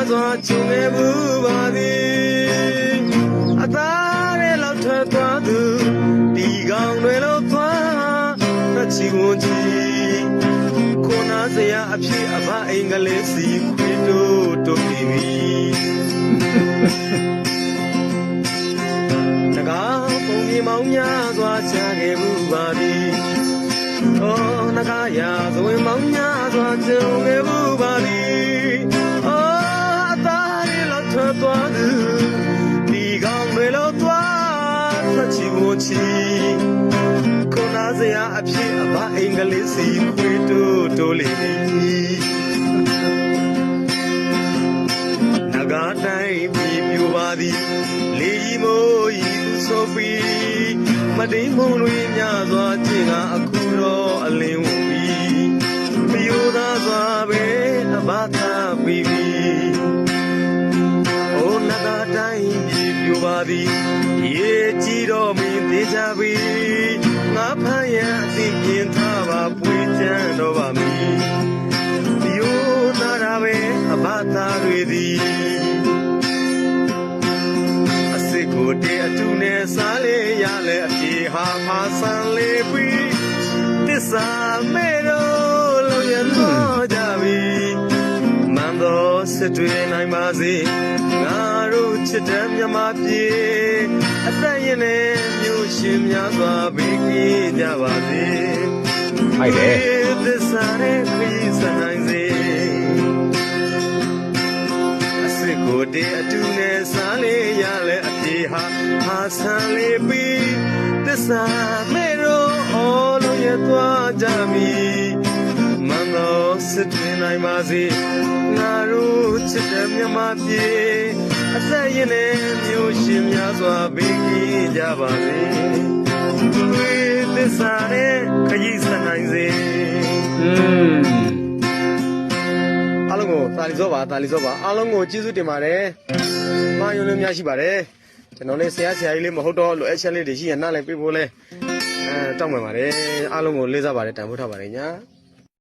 စွာချုံခဲ့ဘူးပါသည်အသားရဲ့လောက်ထွက်သွားသူဒီကောင်တွေလို့သွားတစ်ချီဝန်ချီခုနာစရာအဖြစ်အဘအင်္ဂလိပ်စီခွေတို့ပြီးပြီတကားပုံကြီးမောင်များစွာချခဲ့ဘူးပါသည်အော်နဂါရာဇဝင်မောင်များစွာကြုံခဲ့ဘူးပါသည်အော်အသားရလောက်ထွက်သွားသူဒီကောင်တွေလို့သွားထွက်ချီဖို့ချီခုနာစရာအဖြစ်အဘအင်္ဂလိပ်စီခွေတို့လေးနဂါတိုင်းပြည်ပြူပါသည်လေကြီးမိုးကြီးသူဆိုပြီးမတိမ်မုံတွေများစွာကျင်ကအခုတော့အလင်းဝင်ပြီးပြိုသားစွာပဲအဘသာပြီးပြီအိုနဂါတိုင်းပြည်ပြူပါသည်ရေကြီးတော့မင်းသေးချပြီငါဖမ်းရန်အသိမြင်ထားပါပွေချမ်းတော့ပါမည်ပြိုသားတာပဲအဘသာတွေသည်ကိုတေအတူနဲ့စားလေရလေအပြေဟာဖာဆန်လေးပြီးတစ္ဆာမဲတော့လုံရတော့ကြပြီမန်တော်စစ်တွေနိုင်ပါစေငါတို့ချစ်တဲ့မြမပြေအသက်ရင်နဲ့မျိုးရှင်များစွာဘေးကင်းကြပါစေဟုတ်တယ်တစ္ဆာနဲ့ခရီးဆိုင်စေကိုတေအတူနဲ့စားလေရလေအပြေဟာဆန်လေးပြီးတစ္ဆာမဲတော့အော်လို့ရသွားကြပြီမန်တော်စစ်တွင်နိုင်ပါစေငါတို့ချစ်တဲ့မြမပြေအသက်ရင်နဲ့မျိုးရှင်များစွာဘေးကင်းကြပါစေတစ္ဆာနဲ့ခရီးဆက်နိုင်စေအားလုံးကိုတာလီစောပါအားလုံးကိုကျေးဇူးတင်ပါတယ်။မာယုံလေးများရှိပါတယ်။ကျွန်တော်လည်းဆရာကြီးလေးမဟုတ်တော့လို့အချက်လေးတွေရှိရင်နှားလိုက်ပေးဖို့လဲတောင်းပန်ပါတယ်။အားလုံးကိုလေးစားပါတယ်တန်ဖိုးထားပါတယ်ညာ။